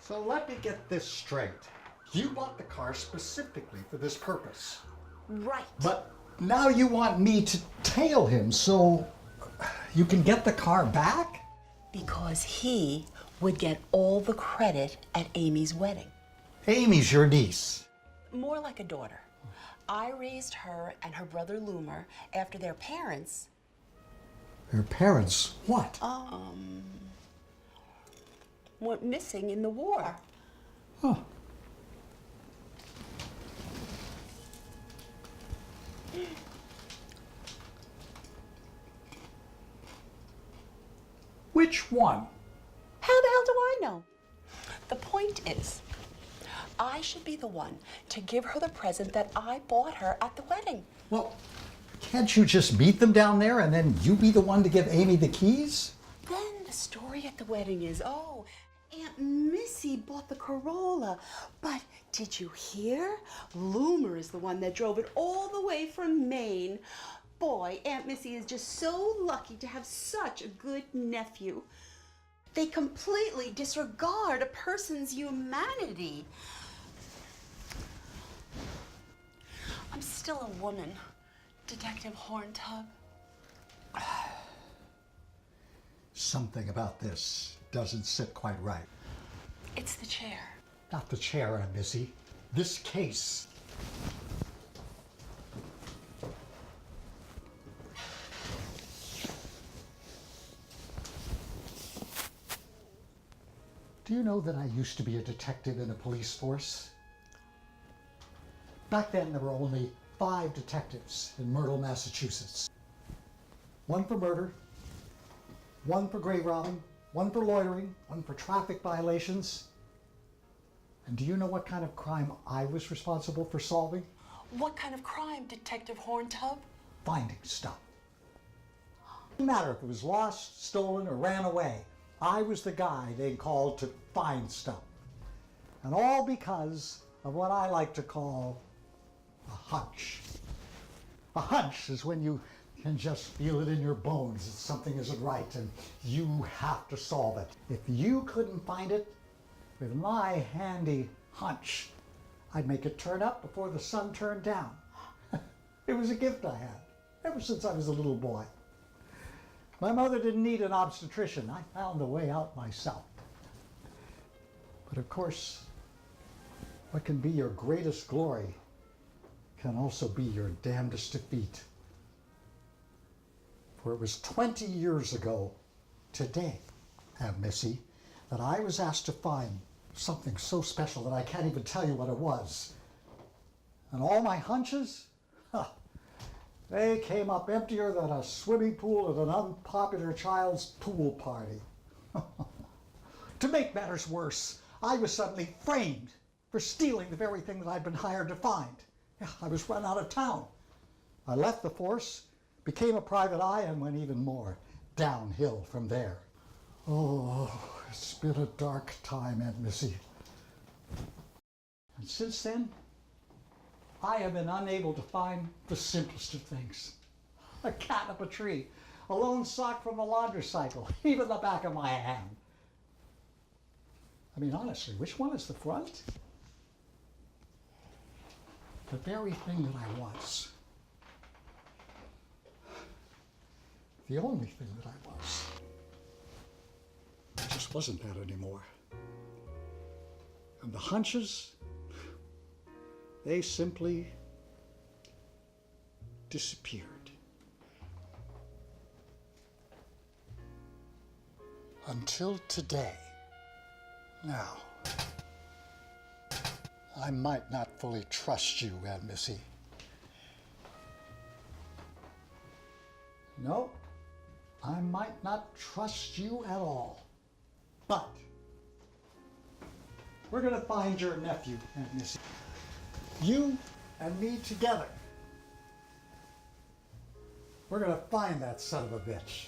So let me get this straight. You bought the car specifically for this purpose. Right. But now you want me to tail him so you can get the car back? Because he would get all the credit at Amy's wedding. Amy's your niece. More like a daughter. I raised her and her brother Loomer after their parents. Her parents? What? Went missing in the war. Huh. Which one? How the hell do I know? The point is, I should be the one to give her the present that I bought her at the wedding. Well, can't you just meet them down there and then you be the one to give Amy the keys? Then the story at the wedding is, oh, Aunt Missy bought the Corolla. But did you hear? Loomer is the one that drove it all the way from Maine. Boy, Aunt Missy is just so lucky to have such a good nephew. They completely disregard a person's humanity. I'm still a woman, Detective Horntub. Something about this doesn't sit quite right. It's the chair. Not the chair, Aunt Missy. This case. Do you know that I used to be a detective in a police force? Back then, there were only 5 detectives in Myrtle, Massachusetts. 1 for murder, 1 for grave robbing, 1 for loitering, 1 for traffic violations. And do you know what kind of crime I was responsible for solving? What kind of crime, Detective Horntub? Finding stuff. No matter if it was lost, stolen, or ran away, I was the guy they called to find stuff. And all because of what I like to call a hunch. A hunch is when you can just feel it in your bones that something isn't right and you have to solve it. If you couldn't find it, with my handy hunch, I'd make it turn up before the sun turned down. It was a gift I had ever since I was a little boy. My mother didn't need an obstetrician. I found a way out myself. But of course, what can be your greatest glory can also be your damnedest defeat. For it was 20 years ago today, Aunt Missy, that I was asked to find something so special that I can't even tell you what it was. And all my hunches, they came up emptier than a swimming pool at an unpopular child's pool party. To make matters worse, I was suddenly framed for stealing the very thing that I'd been hired to find. I was run out of town. I left the force, became a private eye, and went even more downhill from there. Oh, it's been a dark time, Aunt Missy. And since then, I have been unable to find the simplest of things. A cat up a tree, a lone sock from a laundry cycle, even the back of my hand. I mean, honestly, which one is the front? The very thing that I was. The only thing that I was. I just wasn't that anymore. And the hunches, they simply disappeared. Until today. Now, I might not fully trust you, Aunt Missy. No, I might not trust you at all. But we're going to find your nephew, Aunt Missy. You and me together. We're going to find that son of a bitch.